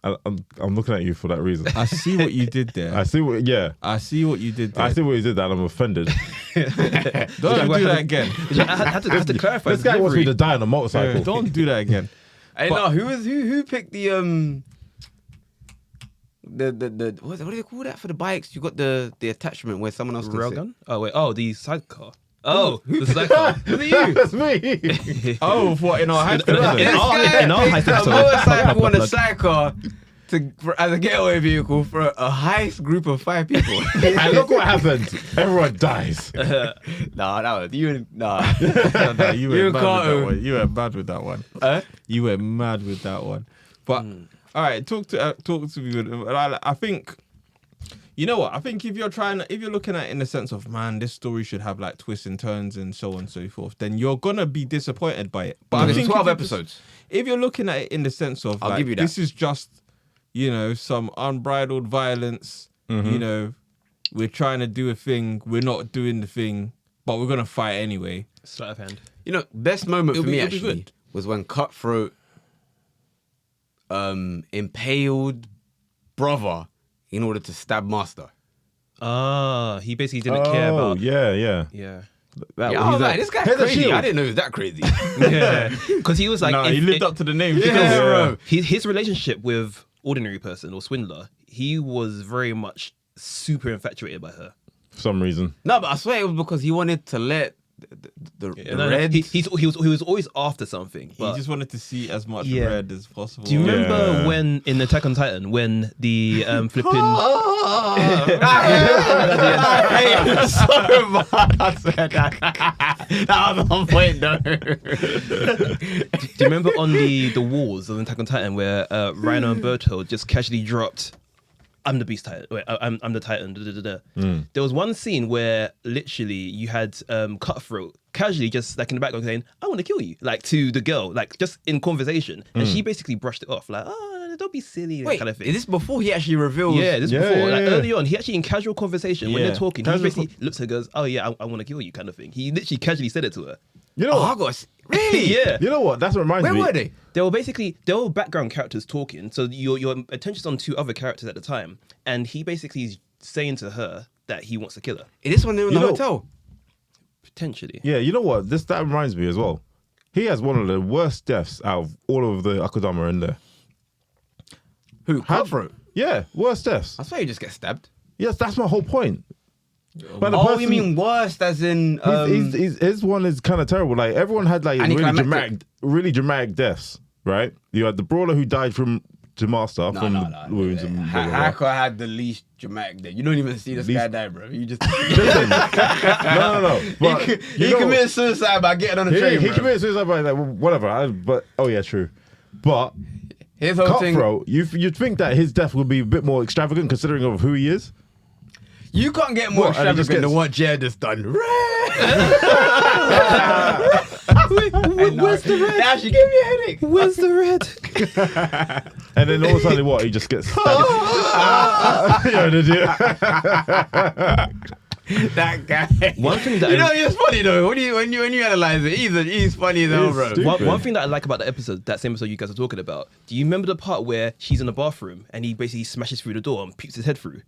I'm looking at you for that reason. I see what you did there. I see what. Yeah, I see what you did there. I see what he did. That I'm offended. Don't do that again. I had to clarify. This guy wants me to delivery. die on a motorcycle. Don't do that again. Hey, But- no, who picked the what do they call that for the bikes? You got the attachment where someone else can sit. Railgun? Oh wait. Oh, the sidecar. Oh, the sidecar. Was it you? That's me. Oh, what in our high school? In our- This in our guy high picked a episode. motorcycle and a Plug. sidecar as a getaway vehicle for a heist group of 5 people. And look what happened. Everyone dies. Nah, that was you. Nah. No, you You were and mad with Carter. that one. You were mad with that one. You were mad with that one. But all right, talk to me. I think, you know what? I think if you're looking at it in the sense of, man, this story should have like twists and turns and so on and so forth, then you're gonna be disappointed by it. But I There's think 12 if you're just- episodes. If you're looking at it in the sense of, I'll like, give you that. this is just, some unbridled violence. We're trying to do a thing. We're not doing the thing, but we're gonna fight anyway. Sleight of hand. You know, best moment It'll for be- me it'll be actually good. was when Cutthroat impaled brother in order to stab Master. Ah, he basically didn't care Oh, about. yeah. Yeah. That, Yeah, I was he's like, this guy's here's a crazy. shield. I didn't know he was that crazy. Yeah. Because he was like, No, he lived up to the name. Yeah, bro. His relationship with ordinary person or swindler, he was very much super infatuated by her. For some reason. No, but I swear it was because he wanted to let the red. He was always after something. He But just wanted to see as much Yeah. red as possible. do you remember Yeah. when in Attack on Titan when the flipping Hey, sorry about that was on point though. do you remember on the walls of Attack on Titan where Rhino and Berto just casually dropped, I'm the Beast Titan. Wait, I'm the Titan. Da, da, da, da. There was one scene where literally you had Cutthroat casually just like in the background saying, "I want to kill you," like to the girl, like just in conversation, and she basically brushed it off, like, "Oh, don't be silly," Wait, kind of thing. is this before he actually reveals? Yeah, this Yeah, before, yeah, like yeah. early on, he actually in casual conversation when Yeah. they're talking, he Casual basically looks at her and goes, "Oh yeah, I want to kill you," kind of thing. He literally casually said it to her. You know Oh, I what? got really. Yeah. You know what? That's what reminds Where me. were they? They were background characters talking, so your attention's on two other characters at the time, and he basically is saying to her that he wants to kill her. Is this when they were in the You know- hotel? Potentially. Yeah, you know what? That reminds me as well. He has one of the worst deaths out of all of the Akudama in there. Who? Cutthroat? Yeah, worst deaths. I swear you just get stabbed. Yes, that's my whole point. But the Oh, person, you mean worst as in... his one is kind of terrible. Like everyone had like Anticlimactic. really dramatic deaths, right? You had the brawler who died to master from the wounds. And blah, blah, blah. Haka had the least dramatic death. You don't even see this guy die, bro. You just... Listen, no. But he committed suicide by getting on the train, he bro. committed suicide by like whatever. True. But His whole thing... Cutthroat, you'd think that his death would be a bit more extravagant considering of who he is. You can't get more What, and he just extravagant than gets- what Jared has done. Where's the red? Now she gave me a headache. Where's the red? And then all of a sudden, what? He just gets stabbed. Yeah, did you? That guy. One thing that it's funny though. When you analyze it, he's funny as hell, bro. stupid. one thing that I like about the episode, that same episode you guys are talking about, do you remember the part where she's in the bathroom and he basically smashes through the door and peeks his head through?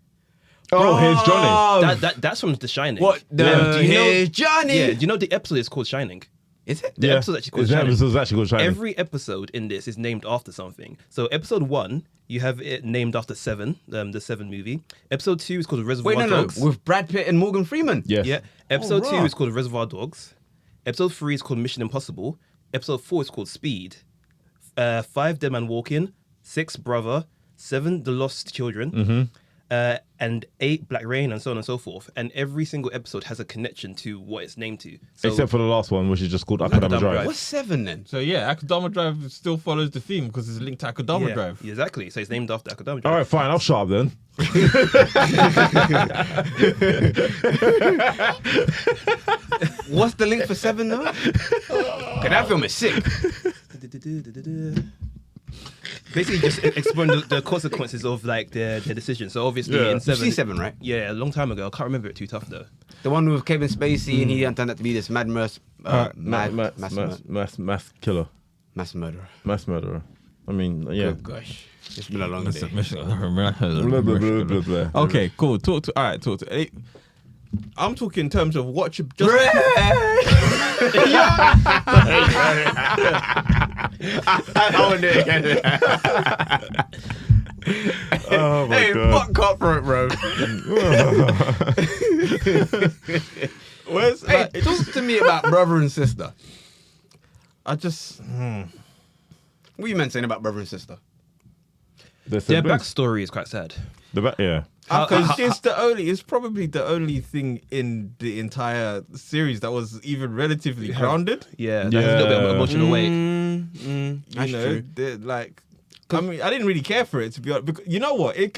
Oh, here's Johnny. That's from The Shining. What? Do you know? Here's Johnny. Yeah, do you know the episode is called Shining? Is it? The episode's actually called The Shining. episode's actually called Shining. Every episode in this is named after something. So episode 1, you have it named after Seven, the Seven movie. Episode 2 is called Reservoir Wait, no, Dogs. with Brad Pitt and Morgan Freeman. Yes. Yeah. Episode Oh, 2 right. is called Reservoir Dogs. Episode 3 is called Mission Impossible. Episode 4 is called Speed. 5, Dead Man Walking. 6, Brother. 7, The Lost Children. And 8, Black Rain, and so on and so forth. And every single episode has a connection to what it's named to. So, Except for the last one, which is just called Akudama Akudama Drive. Drive. What's 7 then? So yeah, Akudama Drive still follows the theme because it's linked to Akudama yeah, Drive. exactly. So it's named after Akudama Drive. All right, fine. I'll shut up then. What's the link for 7 though? Okay, that film is sick. Basically, just exploring the consequences of like their decision. So obviously, Yeah. in You 7, see 7, right? yeah, a long time ago. I can't remember it too tough though. The one with Kevin Spacey and he turned out to be this mass killer. murderer. Mass murderer. I mean, yeah. Good gosh, it's been a long day. Blah, blah, blah, blah, blah. Okay, cool. Talk to. I'm talking in terms of what you just. I want to do it again. Oh my Hey, god. fuck Cutthroat, bro. Where's Hey, talk to me about brother and sister. I just. What you meant saying about brother and sister? The Their siblings. backstory is quite sad. Yeah. Because it's probably the only thing in the entire series that was even relatively grounded. Yeah, that has a little bit of emotional weight. That's You know, true. like, I mean, I didn't really care for it to be honest. Because, you know what? It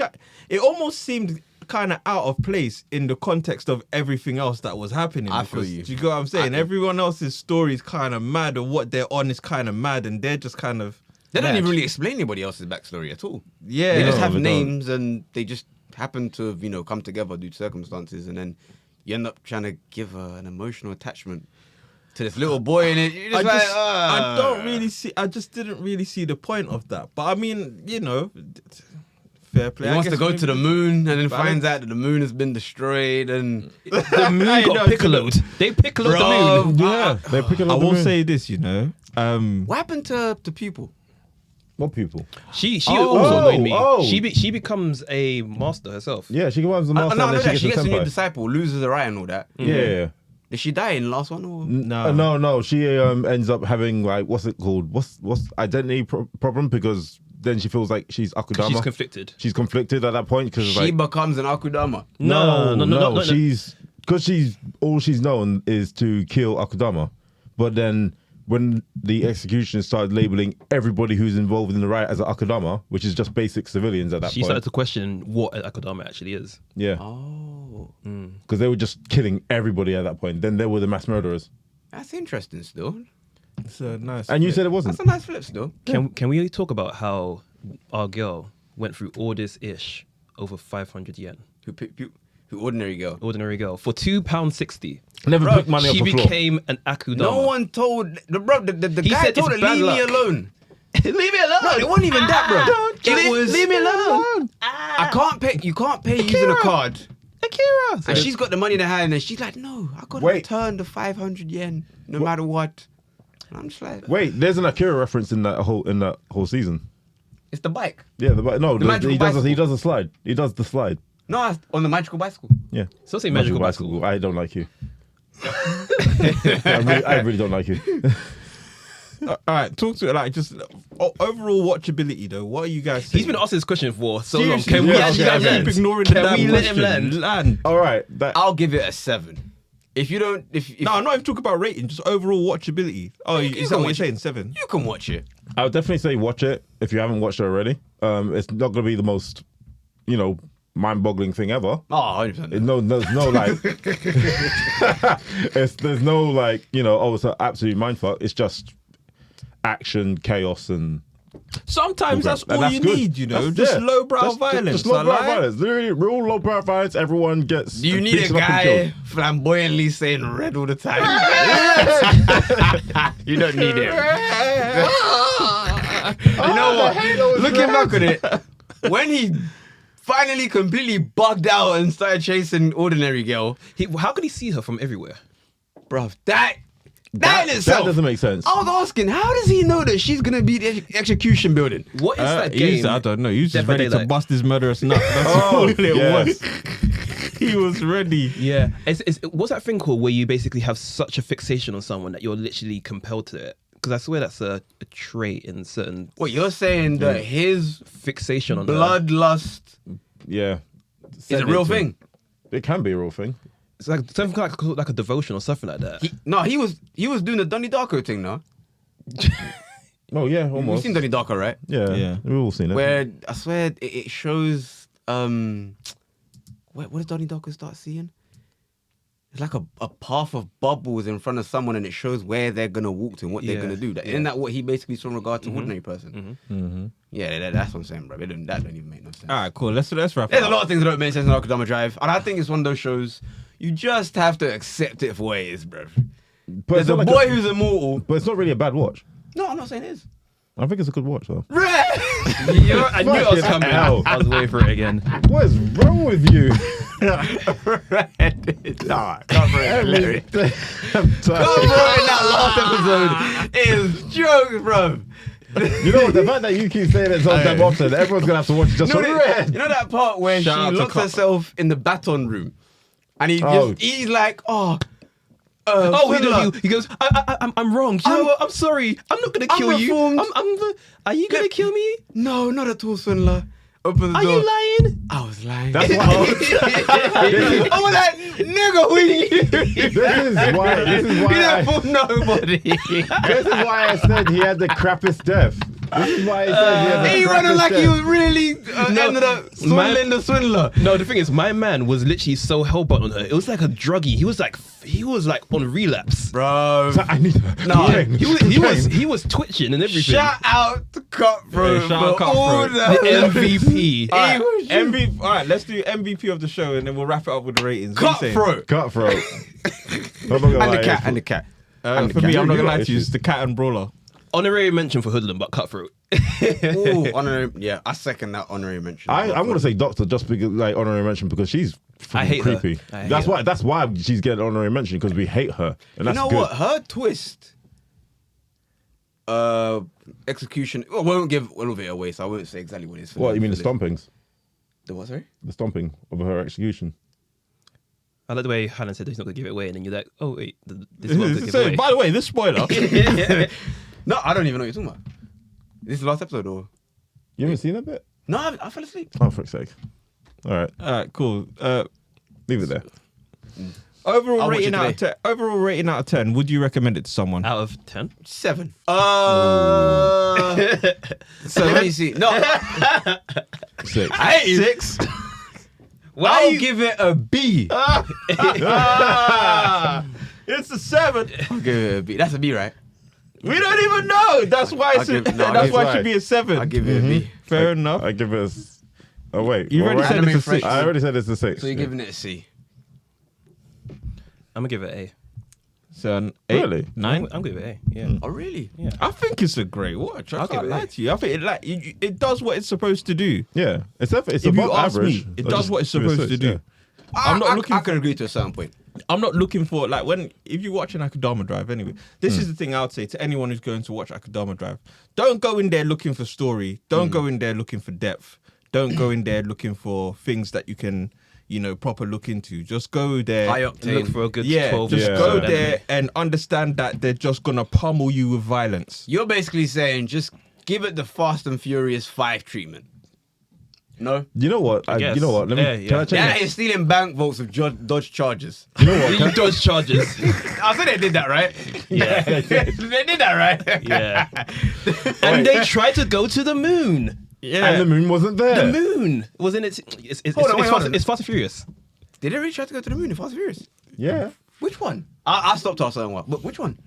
almost seemed kind of out of place in the context of everything else that was happening. I feel because, you. Do you get what I'm saying? Everyone else's story is kind of mad, or what they're on is kind of mad, and they're just kind of. They don't mad. even really explain anybody else's backstory at all. Yeah. They just No, have they don't. names and they just happen to have, come together due to circumstances, and then you end up trying to give an emotional attachment to this little boy, and you're just I don't really see. I just didn't really see the point of that. But I mean, fair play. He I wants to guess go maybe- to the moon and then Balance. finds out that the moon has been destroyed, and The moon I know, got piccoloed. They piccoloed the moon. Yeah. They're picking I up the will moon. say this, what happened to Pupil? What people? She Oh, also annoyed me. oh. She becomes a master herself. Yeah, she becomes the No, master no, and then that. She she gets gets a the new senpai. disciple, loses her eye and all that. Yeah. Did she die in the last one? Or? No. She ends up having like what's it called? What's identity problem because then she feels like she's Akudama. She's conflicted. She's conflicted at that point because She becomes an Akudama. No. She's because all she's known is to kill Akudama, but then when the executioners started labeling everybody who's involved in the riot as an Akudama, which is just basic civilians at that She point. started to question what an Akudama actually is. Yeah, Oh, because they were just killing everybody at that point. Then they were the mass murderers, that's interesting. Still, It's a nice. and you said it wasn't. that's a nice flip. Still, Can we talk about how our girl went through all this ish over 500 yen? who ordinary girl? Ordinary girl for £2.60. Never Bro, picked money up She the floor. became an Akudama. No one told the He guy said told her it's bad leave me luck." alone. Leave me alone. No, it wasn't even that, bro. It was leave me alone. I can't pay. You can't pay using a card. Akira. And she's got the money in her hand, and she's like, "No, I gotta Wait. return the 500 yen, no matter what." And I'm just like, Wait, there's an Akira reference in that whole season. "It's the bike." Yeah, magical he bicycle. does a slide. He does the slide. No, on the magical bicycle. Yeah. So say magical bicycle. I don't like you. I really don't like you. All right, talk to it like just overall watchability though. What are you guys saying? He's been asking this question for so long. Seriously, Can we yeah, actually okay, let him okay. land? keep ignoring Can the damn we let him question? land? All right. I'll give it a 7. If you don't, if No, I'm not even talking about rating, just overall watchability. Oh, You is can that what you're watch saying? it. 7? you can watch it. I would definitely say watch it if you haven't watched it already. It's not going to be the most, mind-boggling thing ever. Oh, 100%. There's no like, there's no like, it's an absolute mindfuck. It's just action, chaos, and Sometimes that's and all that's you good. need, That's- just yeah. lowbrow Just- violence. Just lowbrow I like. violence. Literally, real lowbrow violence. Everyone gets. Do you need a beaten up and guy killed. flamboyantly saying red all the time? You don't need him. You know what? Looking back on it, when he finally completely bugged out and started chasing Ordinary Girl, How could he see her from everywhere? bruv, that in That itself. doesn't make sense. I was asking, how does he know that she's gonna be the execution building? What is that game? I don't know. He was just Dead by ready to Daylight. bust his murderous nut. That's all it was. He was ready. Yeah. What's that thing called where you basically have such a fixation on someone that you're literally compelled to it? Because I swear that's a trait in certain What you're saying that his fixation on her. bloodlust Yeah. is a real thing? It can be a real thing. It's like something like a devotion or something like that. He was doing the Donnie Darko thing now. Oh yeah, You've almost. seen Donnie Darko, right? Yeah, we've all seen it. Where I swear it shows what does Donnie Darko start seeing? It's like a path of bubbles in front of someone, and it shows where they're gonna walk to and what they're Yeah, gonna do. Isn't that what he basically saw in regard to ordinary person? Mm-hmm. Yeah, that's what I'm saying, bro. That don't even make no sense. All right, cool. Let's wrap it There's a up. lot of things that don't make sense in Akudama Drive, and I think it's one of those shows you just have to accept it for what it is, bro. But There's it's a not boy like who's immortal. but it's not really a bad watch. No, I'm not saying it is. I think it's a good watch though. I knew it was Fucking coming. hell. I was waiting for it again. What is wrong with you? Nah, cover it. Hilarious. I'm tired. Cover in that last episode is jokes, bro. You know what? The fact that you keep saying it so damn often, everyone's gonna have to watch it just You for know, red. you know that part where Shout out she to locks Cop. herself in the baton room, and he's like, Oh, Swindler. he goes, I'm wrong. You know what? I'm sorry. I'm not gonna I'm kill you. reformed. Are you gonna kill me? No, not at all, Swindler. Open the Are door. you lying? I was lying. That's why. I was like, nigga, This is why. This is you why. don't fool nobody. This is why I said he had the crappiest death. This is why I said he had the He running crappiest like death. he was really ended up swindling the swindler. No, the thing is, my man was literally so hellbent on her. It was like a druggie. He was like on relapse. Bro. I need her. No, Cocaine. He was twitching and everything. Shout out to Cutthroat Yeah, shout out for all Cutthroat. the the MVP. All right, was MVP. All right, let's do MVP of the show and then we'll wrap it up with the ratings. What are you saying? Cutthroat. Cutthroat. I'm not gonna And lie, the cat, it's- and the cat. For me, I'm not You gonna got lie to you. issues. It's the cat and brawler. Honorary mention for Hoodlum, but Cutthroat. Ooh, honorary. Yeah, I second that honorary mention. I'm gonna say Doctor just because like honorary mention because she's I hate her. creepy. I hate That's why she's getting honorary mention because we hate her and You that's know good. what? Her twist. Execution. Well, I won't give all of it away, so I won't say exactly what it is. What you mean the stompings? The what? Sorry. The stomping of her execution. I like the way Hannah said he's not gonna give it away, and then you're like, oh wait, this is what I'm gonna give So, away. by the way, this spoiler. No, I don't even know what you're talking about. This is the last episode, or You haven't seen that bit? no? I fell asleep. Oh, for fuck's sake! All right, All right, cool. leave it there. Overall I'll watch rating it out of 10. Overall rating out of 10. Would you recommend it to someone? Out of 10? 7. So let me see. No, 6. I hate you. 6. I'll give it a B. It's a 7. I'll give it a B. That's a B, right? We don't even know. That's why I'll it's give- no, I'll that's give- why it should be a 7. I'll give it a B. Fair enough. I give it a. Oh wait, You already What? said Anime it's a 6. Freaks. I already said it's a 6. So you're giving it a C. I'm gonna give it A. So an 8, Really? 9. I'm gonna give it A. Yeah. Oh really? I think it's a great watch. I I'll can't give it lie A. to you. I think it does what it's supposed to do. Yeah, it's if you above ask average. me, it does what it's supposed to do. I'm not looking. I can agree to a certain point. I'm not looking for like if you watch an Akudama Drive anyway. This is the thing I would say to anyone who's going to watch Akudama Drive. Don't go in there looking for story. Don't go in there looking for depth. Don't go in there looking for things that you can, proper look into. Just go there. High-octane. Look for a good 12 just Yeah. go episode there anime. and understand that they're just gonna pummel you with violence. You're basically saying just give it the Fast and Furious 5 treatment. No? You know what? guess. You know what? Let me. Yeah, Can yeah. I check? That is stealing bank votes with Dodge Chargers. You know what? You dodge charges. I said they did that, right? Yeah. they did that, right? Yeah. And they tried to go to the moon. And the moon wasn't there. The moon wasn't it? It's Hold on, wait, hold on. Fast and Furious. Did they really try to go to the moon in Fast and Furious? Yeah. Which one? I stopped after one. But which one?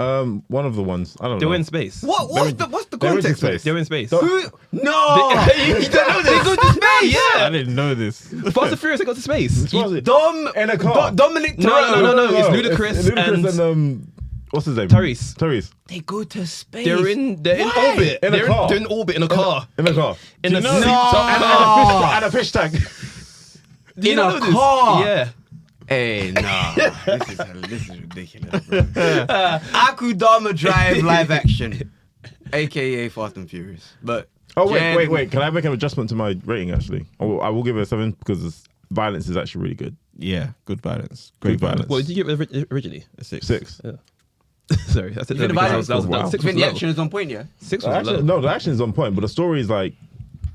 One of the ones. I don't They know. were in space. What's the They're in context? space. They were in space. Don't- Who? No! You don't know this? They go to space. I Yeah. didn't know this. Fast and Furious. They go to space. What was it? Dom In a car. Dominic No, Toretto. no, it's Ludacris and what's his name? Tyrese. Tyrese. They go to space. They're in Why? orbit. In a They're car. They're in orbit in a car. In a car. In a Do you know- seat. And a fish tank. Do you in not a know this? car. Yeah. Hey, nah. this is ridiculous, bro. Akudama Drive live action, aka Fast and Furious. But Oh wait. Can I make an adjustment to my rating? Actually, I will give it a 7 because the violence is actually really good. Yeah, good violence. Great Good violence. What did you give it originally? A 6. 6. Sorry, that's it. You think the violence- That was Wow. 6 I was think the low. action is on point, yeah. 6 The was action, low. no, the action is on point, but the story is like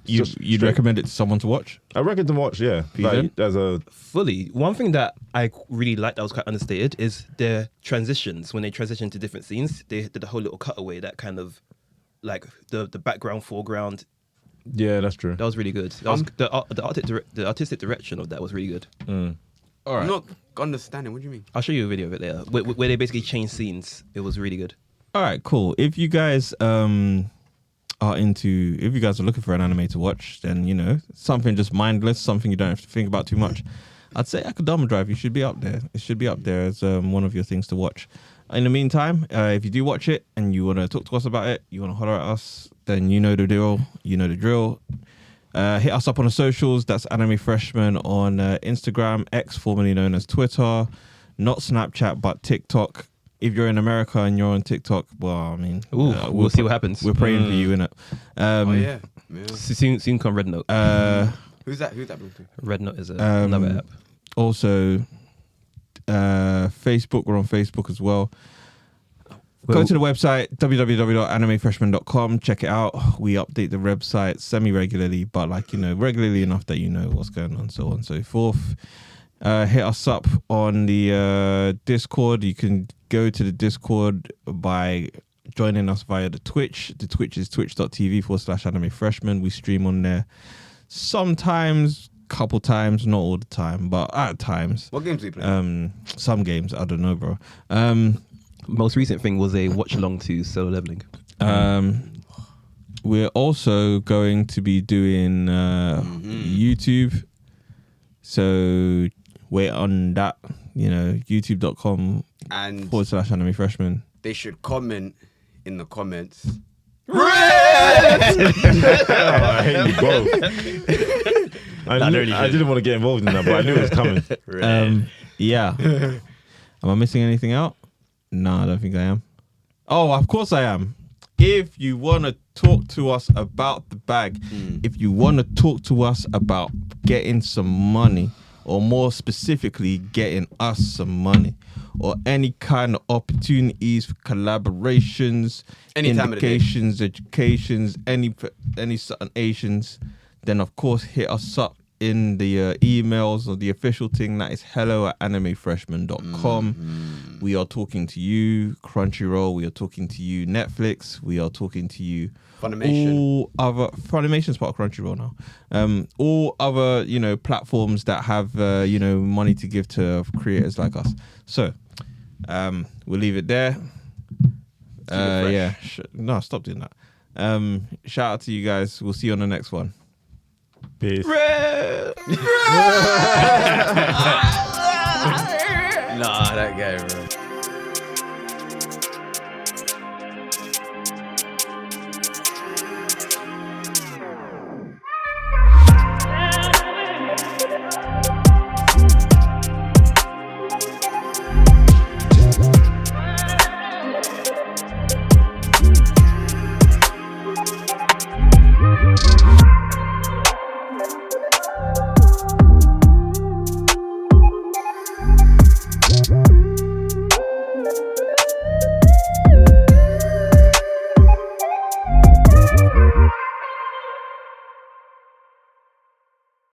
You'd recommend it to someone to watch? I reckon to watch. Yeah, like, as a Fully. One thing that I really liked that was quite understated is their transitions. When they transition to different scenes, they did a whole little cutaway that kind of like the background, foreground. yeah, that's true. That was really good. That was, the artistic direction of that was really good. All right. I'm not understanding. What do you mean? I'll show you a video of it later where they basically changed scenes. It was really good. All right, cool. If you guys if you guys are looking for an anime to watch, then something just mindless, something you don't have to think about too much. I'd say Akudama Drive. You should be up there. It should be up there as one of your things to watch. In the meantime, if you do watch it and you want to talk to us about it, you want to holler at us, then you know the deal. You know the drill. Hit us up on the socials. That's Anime Freshman on Instagram, X, formerly known as Twitter, not Snapchat, but TikTok. If you're in America and you're on TikTok, well, I mean, We'll see what happens. We're praying for you, innit? Oh yeah. Soon come Red Note. Who's that? Who's that? Bro? Red Note is another app. Also, Facebook. We're on Facebook as well. Go to the website, www.animefreshman.com. Check it out. We update the website semi-regularly, but regularly enough that you know what's going on, so on and so forth. Hit us up on the Discord. You can go to the Discord by joining us via the Twitch. The Twitch is twitch.tv/animefreshman. We stream on there sometimes, couple times, not all the time, but at times. What games do you play? Some games, I don't know, bro. Most recent thing was a watch along to Solo Leveling. We're also going to be doing YouTube. So wait on that, youtube.com And /anime freshman. they should comment in the comments. I hate you both. I didn't want to get involved in that, but I knew it was coming. Yeah. Am I missing anything out? No, I don't think I am. Oh, of course I am. If you want to talk to us about the bag, if you want to talk to us about getting some money, or more specifically, getting us some money, or any kind of opportunities for collaborations, Any time of the day. indications, educations, any certain Asians, then of course hit us up in the emails or the official thing that is hello@animefreshman.com. We are talking to you, Crunchyroll. We are talking to you, Netflix. We are talking to you, Funimation. all other Funimation's part of Crunchyroll now. All other platforms that have money to give to creators like us. So we'll leave it there. No, stop doing that. Shout out to you guys. We'll see you on the next one. Peace. Nah, that guy, bro.